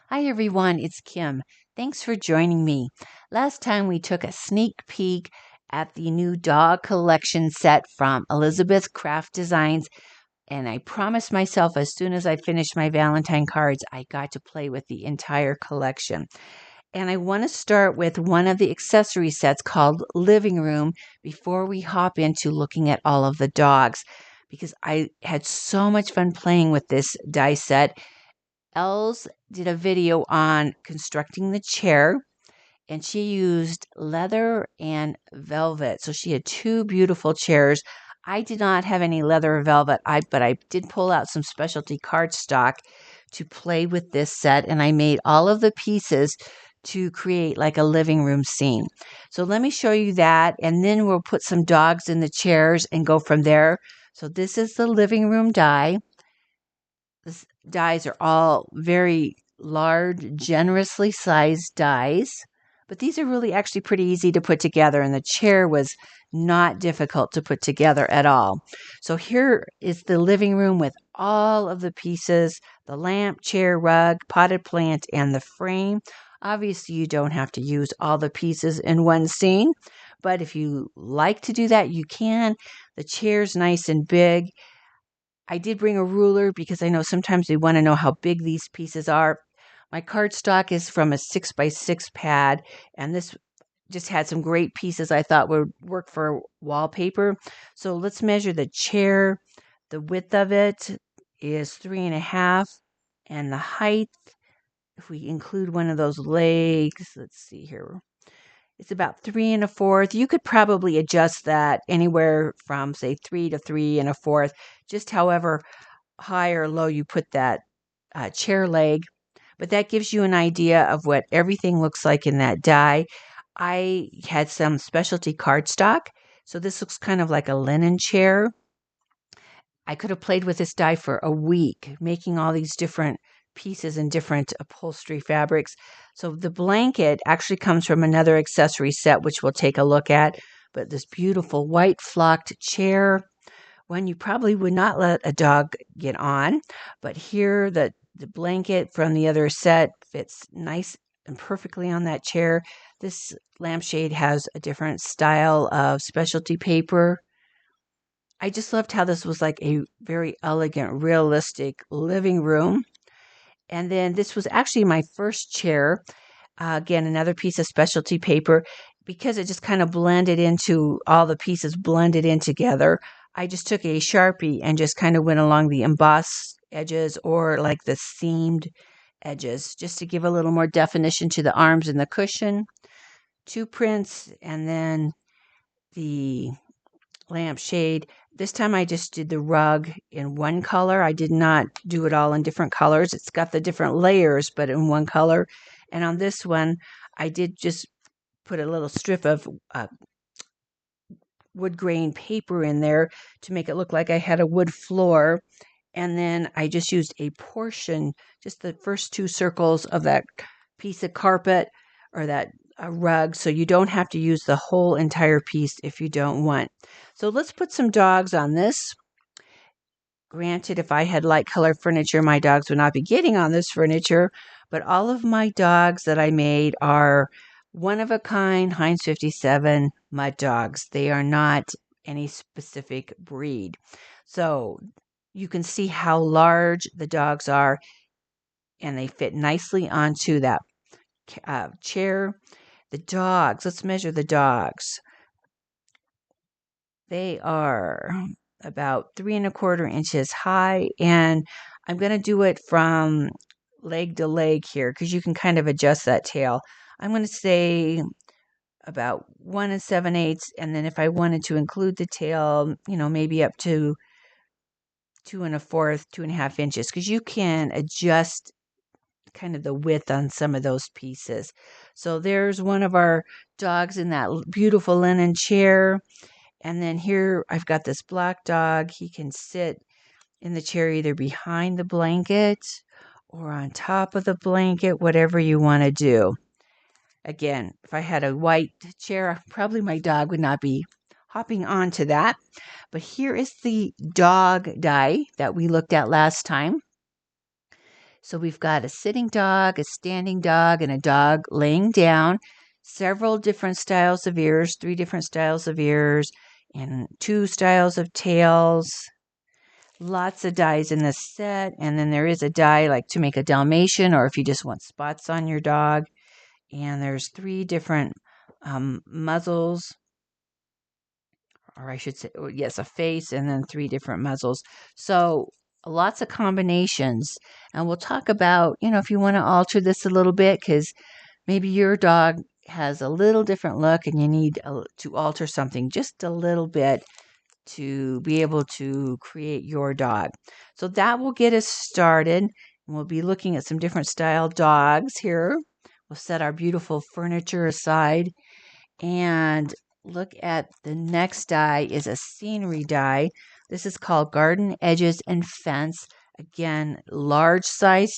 Hi everyone, it's Kim. Thanks for joining me. Last time we took a sneak peek at the new dog collection set from Elizabeth Craft Designs, and I promised myself as soon as I finished my Valentine cards, I got to play with the entire collection. And I want to start with one of the accessory sets called Living Room before we hop into looking at all of the dogs, because I had so much fun playing with this die set. Els did a video on constructing the chair, and she used leather and velvet. So she had two beautiful chairs. I did not have any leather or velvet, but I did pull out some specialty cardstock to play with this set, and I made all of the pieces to create like a living room scene. So let me show you that, and then we'll put some dogs in the chairs and go from there. So this is the living room die. The dies are all very large, generously sized dies, but these are really actually pretty easy to put together, and the chair was not difficult to put together at all. So here is the living room with all of the pieces, the lamp, chair, rug, potted plant, and the frame. Obviously, you don't have to use all the pieces in one scene, but if you like to do that, you can. The chair's nice and big. I did bring a ruler because I know sometimes we want to know how big these pieces are. My cardstock is from a 6x6 pad, and this just had some great pieces I thought would work for wallpaper. So let's measure the chair. The width of it is 3.5, and the height, if we include one of those legs, let's see here, it's about 3 1/4. You could probably adjust that anywhere from, say, 3 to 3 1/4, just however high or low you put that chair leg. But that gives you an idea of what everything looks like in that die. I had some specialty cardstock, so this looks kind of like a linen chair. I could have played with this die for a week, making all these different pieces and different upholstery fabrics. So the blanket actually comes from another accessory set, which we'll take a look at. But this beautiful white flocked chair, one you probably would not let a dog get on. But here, the blanket from the other set fits nice and perfectly on that chair. This lampshade has a different style of specialty paper. I just loved how this was like a very elegant, realistic living room. And then this was actually my first chair. Again, another piece of specialty paper. Because it just kind of blended into all the pieces, blended in together, I just took a Sharpie and just kind of went along the embossed edges or like the seamed edges, just to give a little more definition to the arms and the cushion. Two prints, and then the lampshade. This time I just did the rug in one color. I did not do it all in different colors. It's got the different layers, but in one color. And on this one, I did just put a little strip of wood grain paper in there to make it look like I had a wood floor. And then I just used a portion, just the first two circles of that piece of carpet or that rug. So you don't have to use the whole entire piece if you don't want. So let's put some dogs on this. Granted, if I had light color furniture, my dogs would not be getting on this furniture. But all of my dogs that I made are one of a kind Heinz 57 mud dogs. They are not any specific breed. So you can see how large the dogs are, and they fit nicely onto that chair. The dogs, let's measure the dogs. They are about 3 1/4 inches high, and I'm going to do it from leg to leg here because you can kind of adjust that tail. I'm going to say about 1 7/8, and then if I wanted to include the tail, maybe up to 2 1/4, 2.5 inches, because you can adjust kind of the width on some of those pieces. So there's one of our dogs in that beautiful linen chair. And then here I've got this black dog. He can sit in the chair either behind the blanket or on top of the blanket, whatever you want to do. Again, if I had a white chair, probably my dog would not be hopping onto that. But here is the dog die that we looked at last time. So we've got a sitting dog, a standing dog, and a dog laying down. Several different styles of ears, 3 different styles of ears, and 2 styles of tails. Lots of dies in this set, and then there is a die like to make a Dalmatian, or if you just want spots on your dog. And there's 3 different muzzles, or I should say, yes, a face, and then 3 different muzzles. So lots of combinations. And we'll talk about, if you want to alter this a little bit, because maybe your dog has a little different look and you need to alter something just a little bit to be able to create your dog. So that will get us started. We'll be looking at some different style dogs here. We'll set our beautiful furniture aside and look at the next die is a scenery die. This is called Garden Edges and Fence. Again, large size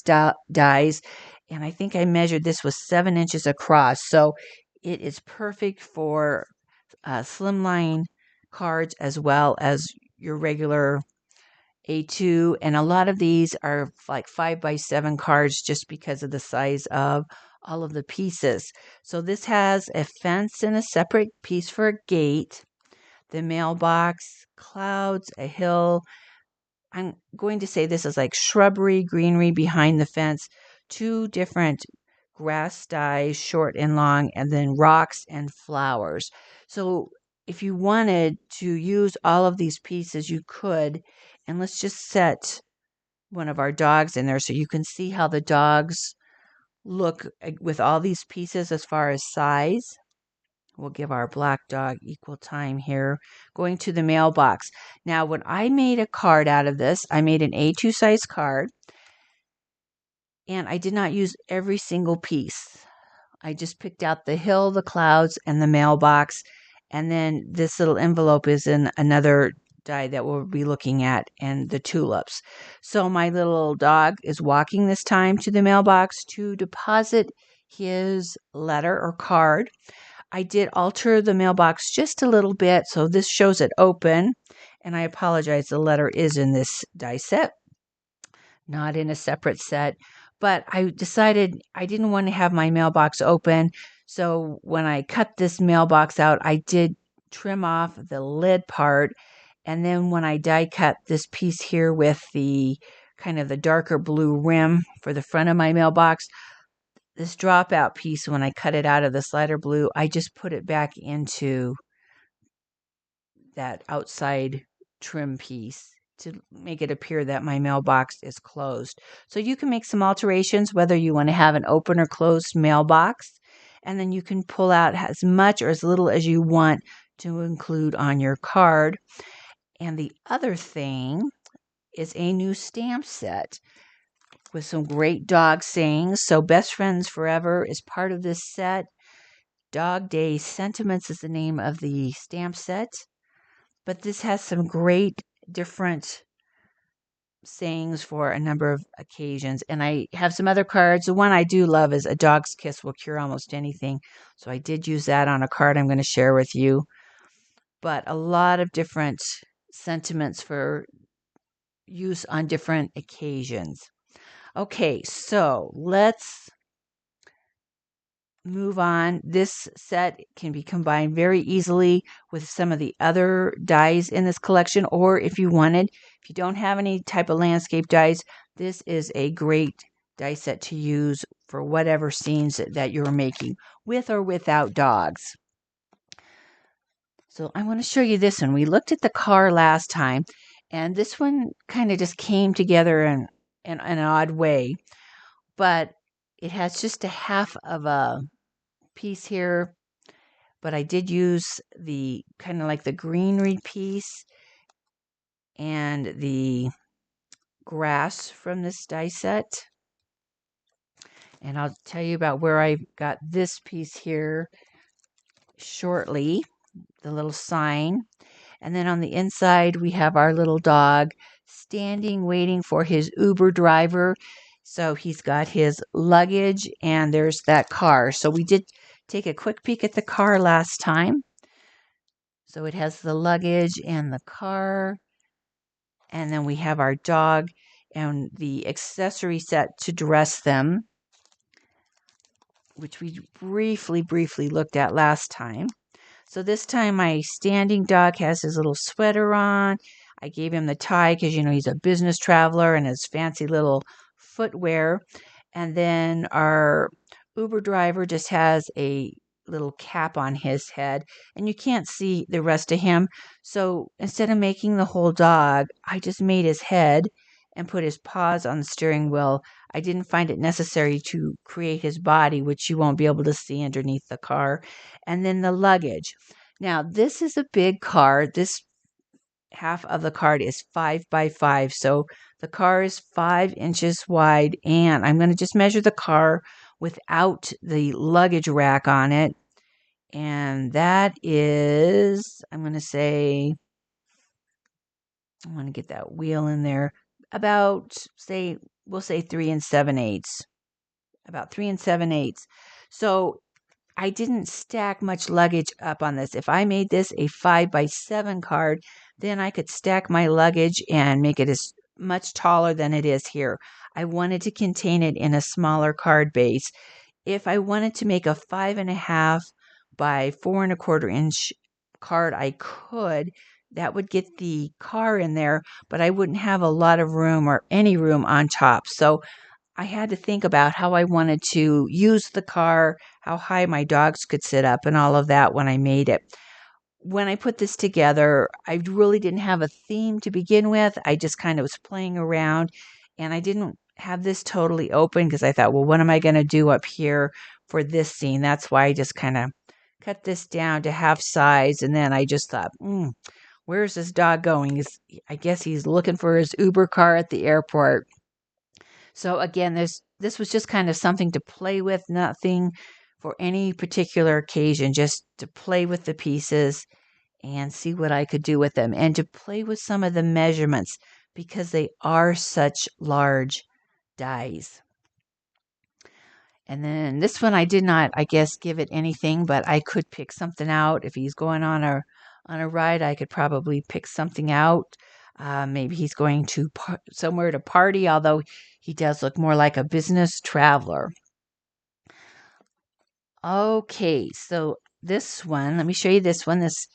dies. And I think I measured this was 7 inches across. So it is perfect for slimline cards as well as your regular A2. And a lot of these are like 5x7 cards just because of the size of all of the pieces. So this has a fence and a separate piece for a gate, the mailbox, clouds, a hill. I'm going to say this is like shrubbery, greenery behind the fence, 2 different grass dies, short and long, and then rocks and flowers. So if you wanted to use all of these pieces, you could. And let's just set one of our dogs in there so you can see how the dogs look with all these pieces as far as size. We'll give our black dog equal time here. Going to the mailbox. Now, when I made a card out of this, I made an A2 size card, and I did not use every single piece. I just picked out the hill, the clouds, and the mailbox, and then this little envelope is in another die that we'll be looking at, and the tulips. So my little dog is walking this time to the mailbox to deposit his letter or card. I did alter the mailbox just a little bit, so this shows it open, and I apologize, the letter is in this die set, not in a separate set, but I decided I didn't want to have my mailbox open, so when I cut this mailbox out, I did trim off the lid part, and then when I die cut this piece here with the kind of the darker blue rim for the front of my mailbox, this dropout piece, when I cut it out of the slider blue, I just put it back into that outside trim piece to make it appear that my mailbox is closed. So you can make some alterations, whether you want to have an open or closed mailbox, and then you can pull out as much or as little as you want to include on your card. And the other thing is a new stamp set with some great dog sayings. So Best Friends Forever is part of this set. Dog Day Sentiments is the name of the stamp set. But this has some great different sayings for a number of occasions. And I have some other cards. The one I do love is A Dog's Kiss Will Cure Almost Anything. So I did use that on a card I'm going to share with you. But a lot of different sentiments for use on different occasions. Okay, so let's move on. This set can be combined very easily with some of the other dies in this collection, or if you don't have any type of landscape dies, this is a great die set to use for whatever scenes that you're making, with or without dogs. So I want to show you this one. We looked at the car last time, and this one kind of just came together in an odd way, but it has just a half of a piece here, but I did use the kind of like the greenery piece and the grass from this die set. And I'll tell you about where I got this piece here shortly, the little sign. And then on the inside, we have our little dog standing, waiting for his Uber driver. So he's got his luggage, and there's that car. So we did take a quick peek at the car last time. So it has the luggage and the car. And then we have our dog. and the accessory set to dress them, which we briefly looked at last time. So this time my standing dog has his little sweater on. I gave him the tie because, he's a business traveler and his fancy little footwear. And then our Uber driver just has a little cap on his head, and you can't see the rest of him. So instead of making the whole dog, I just made his head and put his paws on the steering wheel. I didn't find it necessary to create his body, which you won't be able to see underneath the car. And then the luggage. Now, this is a big car. This half of the card is 5x5. So the car is 5 inches wide. And I'm going to just measure the car without the luggage rack on it. And that is, I'm going to get that wheel in there. About, we'll say 3 7/8. About 3 7/8. So I didn't stack much luggage up on this. If I made this a 5x7 card, then I could stack my luggage and make it as much taller than it is here. I wanted to contain it in a smaller card base. If I wanted to make a 5.5 by 4 1/4 inch card, I could. That would get the car in there, but I wouldn't have a lot of room or any room on top. So I had to think about how I wanted to use the car, how high my dogs could sit up, and all of that when I made it. When I put this together, I really didn't have a theme to begin with. I just kind of was playing around, and I didn't have this totally open because I thought, well, what am I going to do up here for this scene? That's why I just kind of cut this down to half size, and then I just thought, where's this dog going? I guess he's looking for his Uber car at the airport. So again, this was just kind of something to play with, nothing for any particular occasion, just to play with the pieces and see what I could do with them and to play with some of the measurements because they are such large dies. And then this one I did not, I guess, give it anything, but I could pick something out. If he's going on a ride, I could probably pick something out. Maybe he's going to somewhere to party, although he does look more like a business traveler. Okay, so this one, let me show you this one. This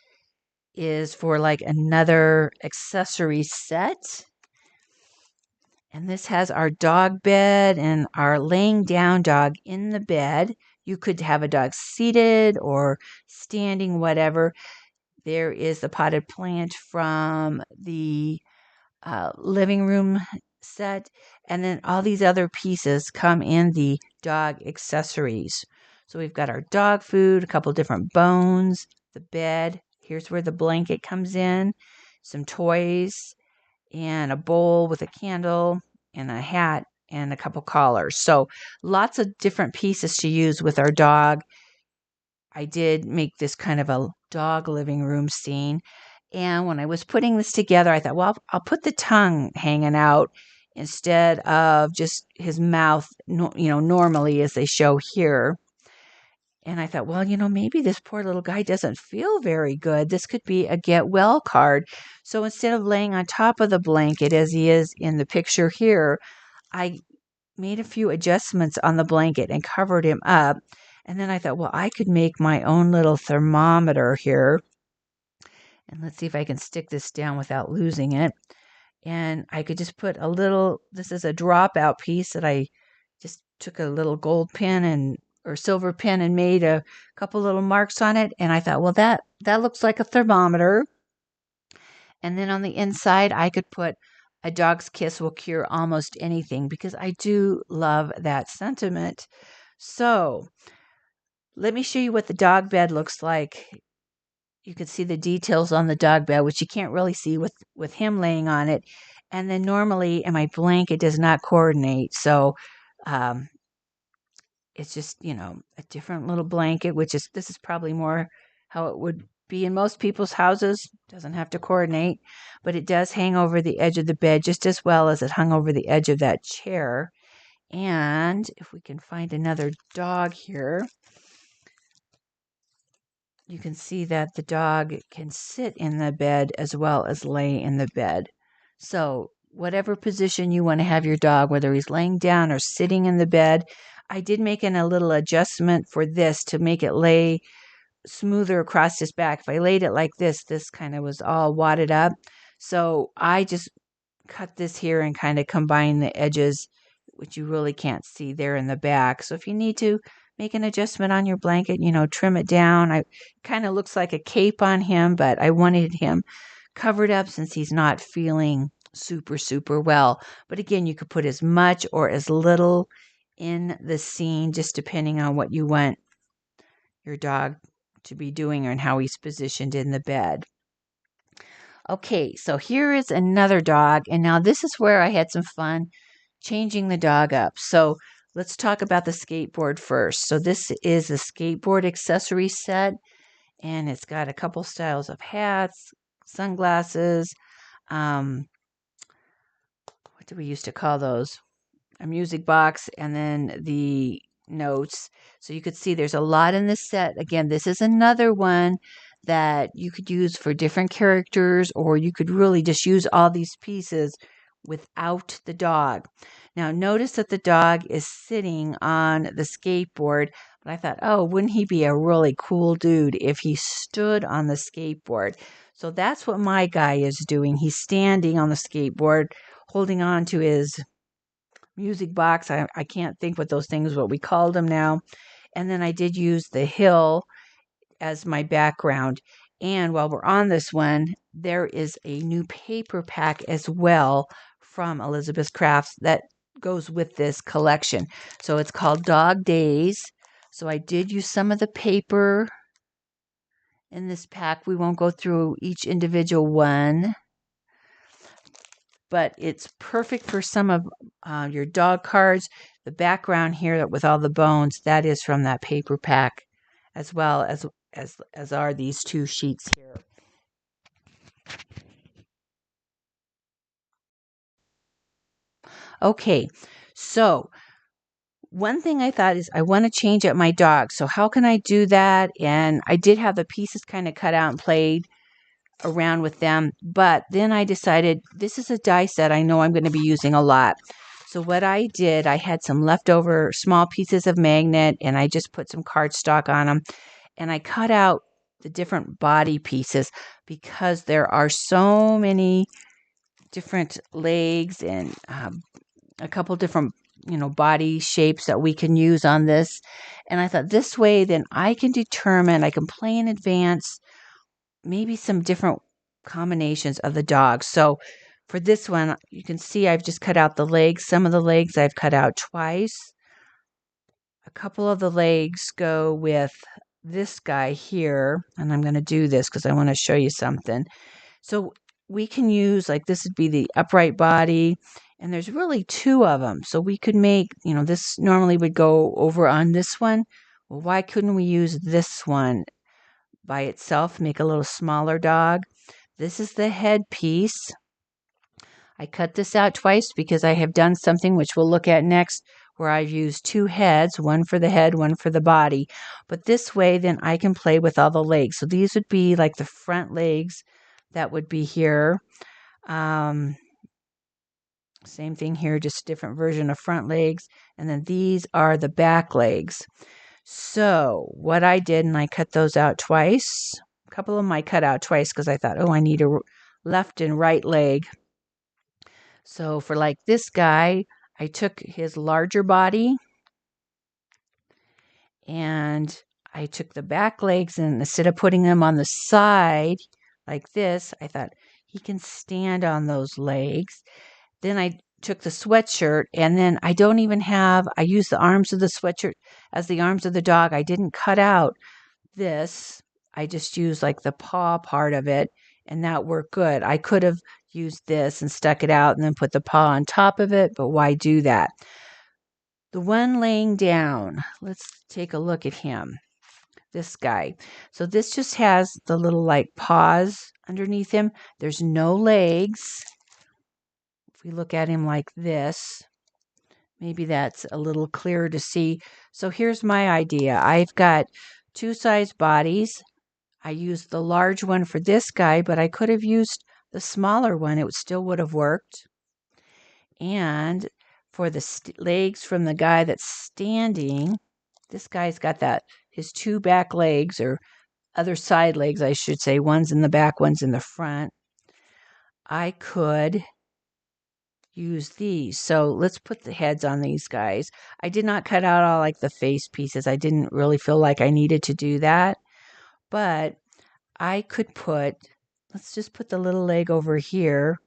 is for like another accessory set. And this has our dog bed and our laying down dog in the bed. You could have a dog seated or standing, whatever. There is the potted plant from the living room set. And then all these other pieces come in the dog accessories. So we've got our dog food, a couple different bones, the bed. Here's where the blanket comes in, some toys, and a bowl with a candle and a hat and a couple collars. So lots of different pieces to use with our dog. I did make this kind of a dog living room scene. And when I was putting this together, I thought, well, I'll put the tongue hanging out instead of just his mouth, normally as they show here. And I thought, well, maybe this poor little guy doesn't feel very good. This could be a get well card. So instead of laying on top of the blanket as he is in the picture here, I made a few adjustments on the blanket and covered him up. And then I thought, well, I could make my own little thermometer here. And let's see if I can stick this down without losing it. And I could just put this is a dropout piece that I just took a little gold pin or silver pin and made a couple little marks on it. And I thought, well, that looks like a thermometer. And then on the inside, I could put a dog's kiss will cure almost anything because I do love that sentiment. So let me show you what the dog bed looks like. You can see the details on the dog bed, which you can't really see with him laying on it. And then normally in my blanket does not coordinate. So it's just, a different little blanket, this is probably more how it would be in most people's houses. Doesn't have to coordinate, but it does hang over the edge of the bed just as well as it hung over the edge of that chair. And if we can find another dog here, you can see that the dog can sit in the bed as well as lay in the bed. So whatever position you want to have your dog, whether he's laying down or sitting in the bed. I did make a little adjustment for this to make it lay smoother across his back. If I laid it like this kind of was all wadded up. So I just cut this here and kind of combine the edges, which you really can't see there in the back. So if you need to make an adjustment on your blanket, trim it down. I kind of looks like a cape on him, but I wanted him covered up since he's not feeling super well. But again, you could put as much or as little in the scene, just depending on what you want your dog to be doing and how he's positioned in the bed. Okay, so here is another dog, and now this is where I had some fun changing the dog up. So let's talk about the skateboard first. So this is a skateboard accessory set, and it's got a couple styles of hats, sunglasses, what do we used to call those? A music box, and then the notes. So you could see there's a lot in this set. Again, this is another one that you could use for different characters, or you could really just use all these pieces without the dog. Now, notice that the dog is sitting on the skateboard, but I thought, oh, wouldn't he be a really cool dude if he stood on the skateboard? So that's what my guy is doing. He's standing on the skateboard, holding on to his music box. I can't think what those things, what we called them now. And then I did use the hill as my background. And while we're on this one, there is a new paper pack as well from Elizabeth Crafts that goes with this collection. So it's called Dog Days. So I did use some of the paper in this pack. We won't go through each individual one, but it's perfect for some of your dog cards. The background here with all the bones, that is from that paper pack, as well as are these two sheets here. Okay, so one thing I thought is I want to change up my dog. So how can I do that? And I did have the pieces kind of cut out and played around with them, but then I decided this is a die set I know I'm going to be using a lot. So what I did, I had some leftover small pieces of magnet, and I just put some cardstock on them, and I cut out the different body pieces because there are so many different legs and a couple different body shapes that we can use on this. And I thought this way then I can play in advance maybe some different combinations of the dogs. So for this one, you can see I've just cut out the legs. Some of the legs I've cut out twice. A couple of the legs go with this guy here, and I'm going to do this because I want to show you something. So we can use, like, this would be the upright body, and there's really two of them. So we could make, this normally would go over on this one. Well, why couldn't we use this one by itself, make a little smaller dog? This is the head piece. I cut this out twice because I have done something which we'll look at next where I've used two heads, one for the head, one for the body. But this way, then I can play with all the legs. So these would be like the front legs that would be here. Same thing here, just a different version of front legs. And then these are the back legs. So what I did, and I cut those out twice. A couple of them I cut out twice because I thought, oh, I need a left and right leg. So for like this guy, I took his larger body and I took the back legs, and instead of putting them on the side like this, I thought he can stand on those legs. Then I took the sweatshirt, and then I use the arms of the sweatshirt as the arms of the dog. I didn't cut out this. I just used like the paw part of it, and that worked good. I could have used this and stuck it out and then put the paw on top of it, but why do that? The one laying down, let's take a look at him, this guy. So this just has the little like paws underneath him. There's no legs. If we look at him like this, maybe that's a little clearer to see. So here's my idea. I've got two size bodies. I used the large one for this guy, but I could have used the smaller one. It still would have worked. And for the legs from the guy that's standing, this guy's got his two back legs, or other side legs, I should say. One's in the back, one's in the front. I could use these. So let's put the heads on these guys. I did not cut out all like the face pieces. I didn't really feel like I needed to do that. But I could let's just put the little leg over here.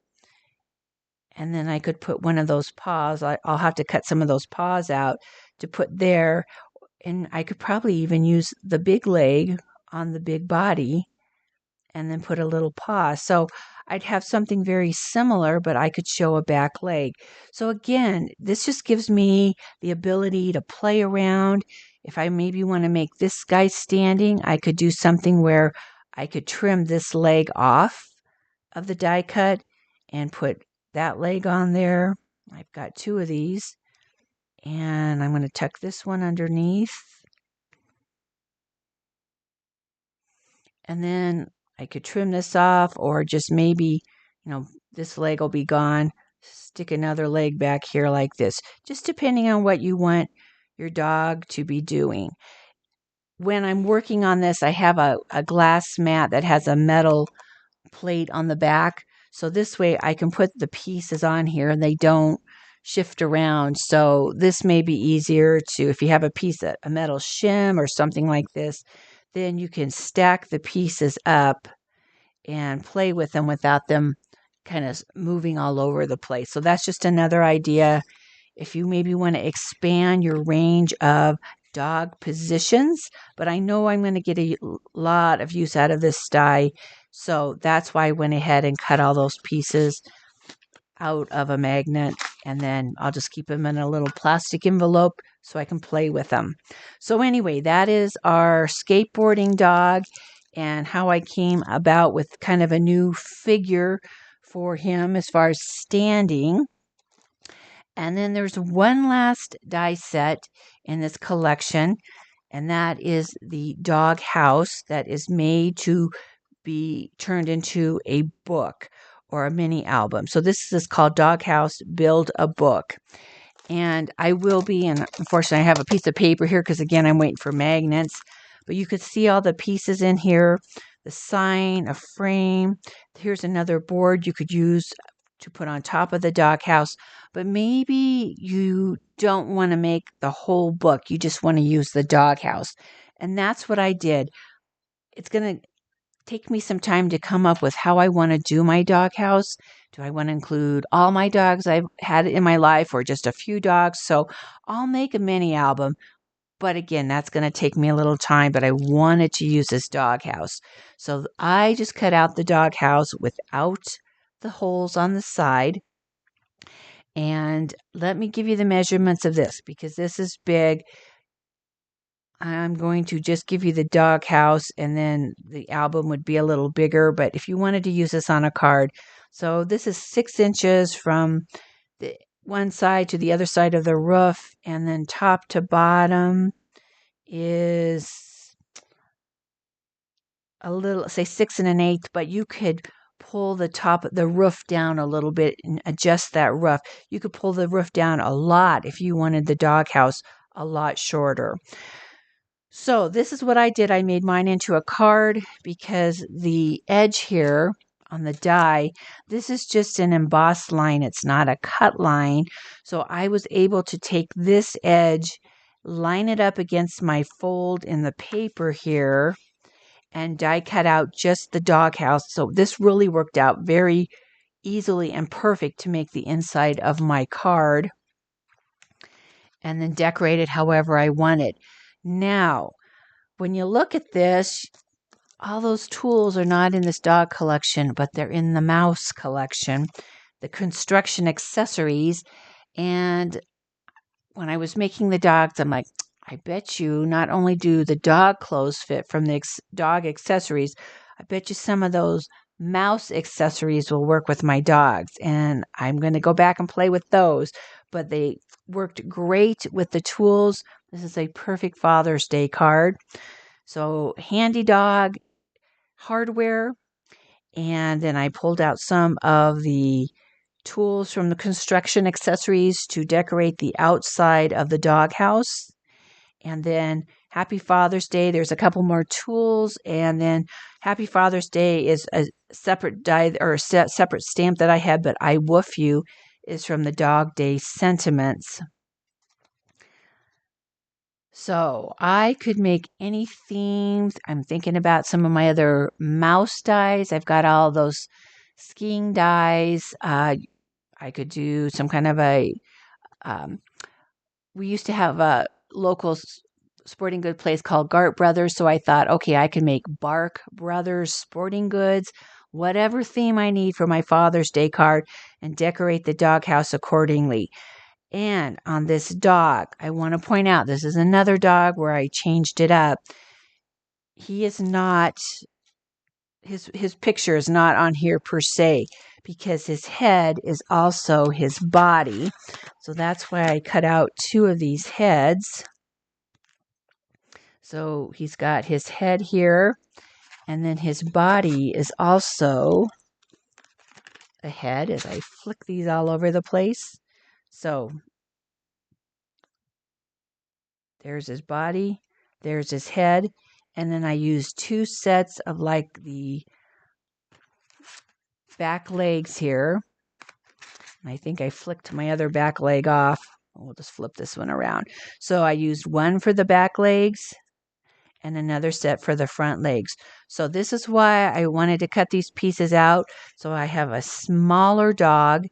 And then I could put one of those paws. I'll have to cut some of those paws out to put there. And I could probably even use the big leg on the big body and then put a little paw. So I'd have something very similar, but I could show a back leg. So again, this just gives me the ability to play around. If I maybe want to make this guy standing, I could do something where I could trim this leg off of the die cut and put that leg on there. I've got two of these, and I'm going to tuck this one underneath. And then I could trim this off, or just maybe, this leg will be gone. Stick another leg back here like this, just depending on what you want your dog to be doing. When I'm working on this, I have a glass mat that has a metal plate on the back. So this way I can put the pieces on here and they don't shift around. So this may be easier if you have a metal shim or something like this, then you can stack the pieces up and play with them without them kind of moving all over the place. So that's just another idea. If you maybe want to expand your range of dog positions, but I know I'm going to get a lot of use out of this die. So that's why I went ahead and cut all those pieces out of a magnet, and then I'll just keep them in a little plastic envelope so I can play with them. So anyway, that is our skateboarding dog and how I came about with kind of a new figure for him as far as standing. And then there's one last die set in this collection, and that is the doghouse that is made to be turned into a book or a mini album. So this is called Doghouse Build a Book. And I will be, and unfortunately I have a piece of paper here because again I'm waiting for magnets, but you could see all the pieces in here, the sign, a frame. Here's another board you could use to put on top of the doghouse, but maybe you don't want to make the whole book. You just want to use the doghouse. And that's what I did. It's going to take me some time to come up with how I want to do my doghouse. Do I want to include all my dogs I've had in my life or just a few dogs? So I'll make a mini album. But again, that's going to take me a little time, but I wanted to use this doghouse. So I just cut out the doghouse without the holes on the side. And let me give you the measurements of this because this is big. I'm going to just give you the doghouse, and then the album would be a little bigger. But if you wanted to use this on a card, so this is 6 inches from the one side to the other side of the roof, and then top to bottom is a little, say 6 1/8, but you could pull the roof down a little bit and adjust that roof. You could pull the roof down a lot if you wanted the doghouse a lot shorter. So this is what I did. I made mine into a card because the edge here on the die, this is just an embossed line. It's not a cut line. So I was able to take this edge, line it up against my fold in the paper here, and die cut out just the doghouse. So this really worked out very easily and perfect to make the inside of my card, and then decorate it however I wanted. Now, when you look at this, all those tools are not in this dog collection, but they're in the mouse collection, the construction accessories. And when I was making the dogs, I'm like, I bet you not only do the dog clothes fit from the dog accessories, I bet you some of those mouse accessories will work with my dogs. And I'm going to go back and play with those. But they worked great with the tools. This is a perfect Father's Day card. So handy dog hardware. And then I pulled out some of the tools from the construction accessories to decorate the outside of the doghouse. And then Happy Father's Day, there's a couple more tools. And then Happy Father's Day is a separate die or separate stamp that I had, but I Woof You is from the Dog Day Sentiments. So I could make any themes. I'm thinking about some of my other mouse dies. I've got all those skiing dies. I could do some kind of a. We used to have a local sporting good place called Gart Brothers. So I thought, okay, I can make Bark Brothers sporting goods, whatever theme I need for my Father's Day card, and decorate the doghouse accordingly. And on this dog, I want to point out this is another dog where I changed it up. He is not, his picture is not on here per se because his head is also his body. So that's why I cut out two of these heads. So he's got his head here, and then his body is also a head as I flick these all over the place. So there's his body, there's his head, and then I used two sets of like the back legs here. I think I flicked my other back leg off. We'll just flip this one around. So I used one for the back legs and another set for the front legs. So this is why I wanted to cut these pieces out. So I have a smaller dog,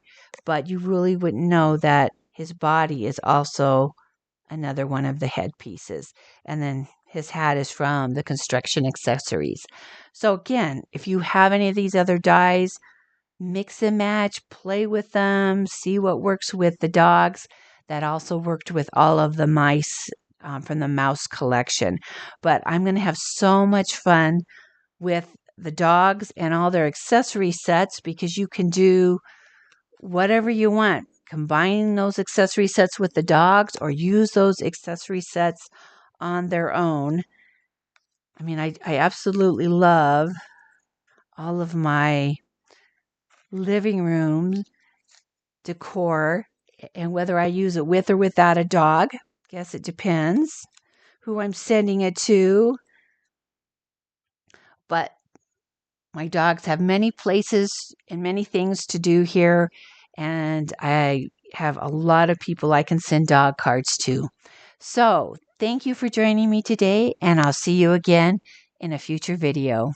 but you really wouldn't know that his body is also another one of the head pieces. And then his hat is from the construction accessories. So again, if you have any of these other dies, mix and match, play with them, see what works with the dogs. That also worked with all of the mice from the mouse collection. But I'm going to have so much fun with the dogs and all their accessory sets because you can do whatever you want. Combine those accessory sets with the dogs or use those accessory sets on their own. I mean, I absolutely love all of my living room decor, and whether I use it with or without a dog, guess it depends who I'm sending it to. But my dogs have many places and many things to do here, and I have a lot of people I can send dog cards to. So thank you for joining me today, and I'll see you again in a future video.